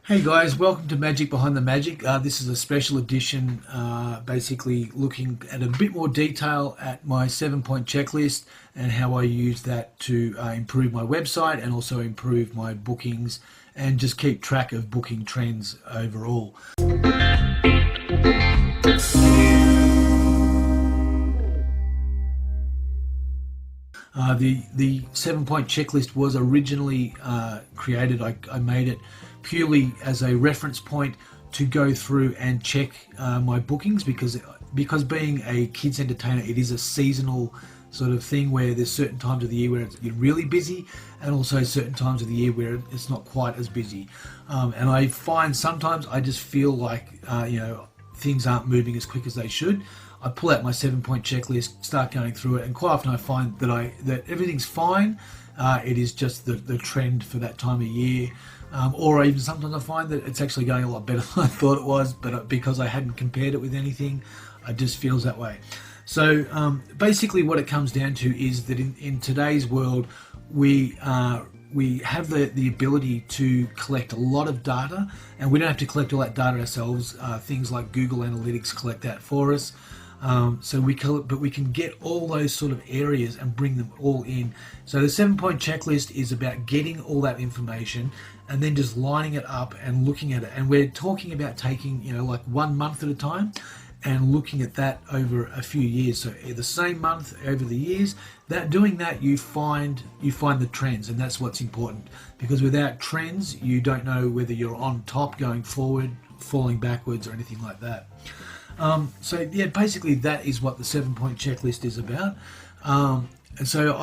Hey guys, welcome to Magic Behind the Magic. This is a special edition, basically looking at a bit more detail at my 7-point checklist and how I use that to improve my website and also improve my bookings and just keep track of booking trends overall. The 7-point checklist was originally created. I made it purely as a reference point to go through and check my bookings because being a kids entertainer, it is a seasonal sort of thing where there's certain times of the year where you're really busy and also certain times of the year where it's not quite as busy. And I find sometimes I just feel like things aren't moving as quick as they should. I pull out my 7-point checklist, start going through it, and quite often I find that everything's fine. It is just the trend for that time of year, or even sometimes I find that it's actually going a lot better than I thought it was, but because I hadn't compared it with anything, it just feels that way. So basically what it comes down to is that in today's world, we have the ability to collect a lot of data, and we don't have to collect all that data ourselves. Things like Google Analytics collect that for us. But we can get all those sort of areas and bring them all in. So the 7-point checklist is about getting all that information and then just lining it up and looking at it. And we're talking about taking, like 1 month at a time and looking at that over a few years. So the same month over the years, doing that, you find the trends, and that's what's important, because without trends, you don't know whether you're on top going forward, falling backwards, or anything like that. So yeah, basically that is what the 7-point checklist is about. And so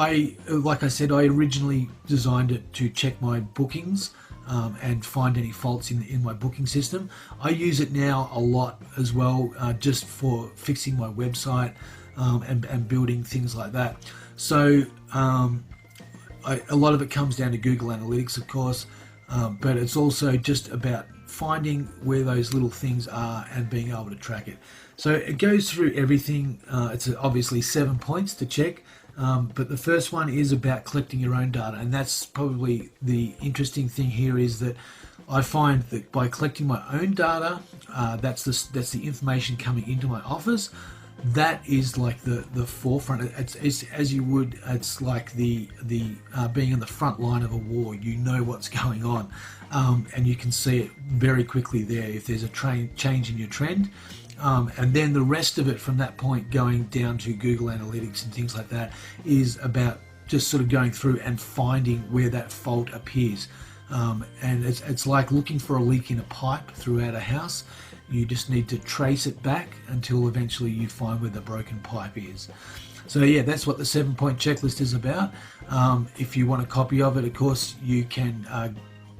like I said, I originally designed it to check my bookings and find any faults in my booking system. I use it now a lot as well, just for fixing my website and building things like that. So a lot of it comes down to Google Analytics, of course, but it's also just about finding where those little things are and being able to track it. So it goes through everything. It's obviously 7 points to check, but the first one is about collecting your own data, and that's probably the interesting thing here, is that I find that by collecting my own data, that's the information coming into my office. That is like the forefront. It's as you would. It's like the being in the front line of a war. You know what's going on, and you can see it very quickly there if there's a change in your trend. And then the rest of it from that point going down to Google Analytics and things like that is about just sort of going through and finding where that fault appears. And it's like looking for a leak in a pipe throughout a house. You just need to trace it back until eventually you find where the broken pipe is. So yeah, that's what the 7-point checklist is about. If you want a copy of it, of course, you can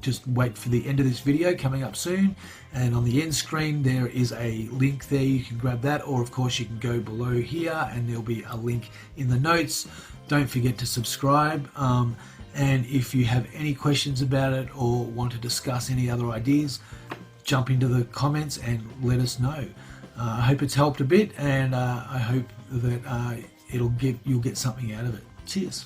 just wait for the end of this video coming up soon, and on the end screen there is a link there. You can grab that, or of course you can go below here and there'll be a link in the notes. Don't forget to subscribe, and if you have any questions about it or want to discuss any other ideas, jump into the comments and let us know. I hope it's helped a bit, and I hope that you'll get something out of it. Cheers.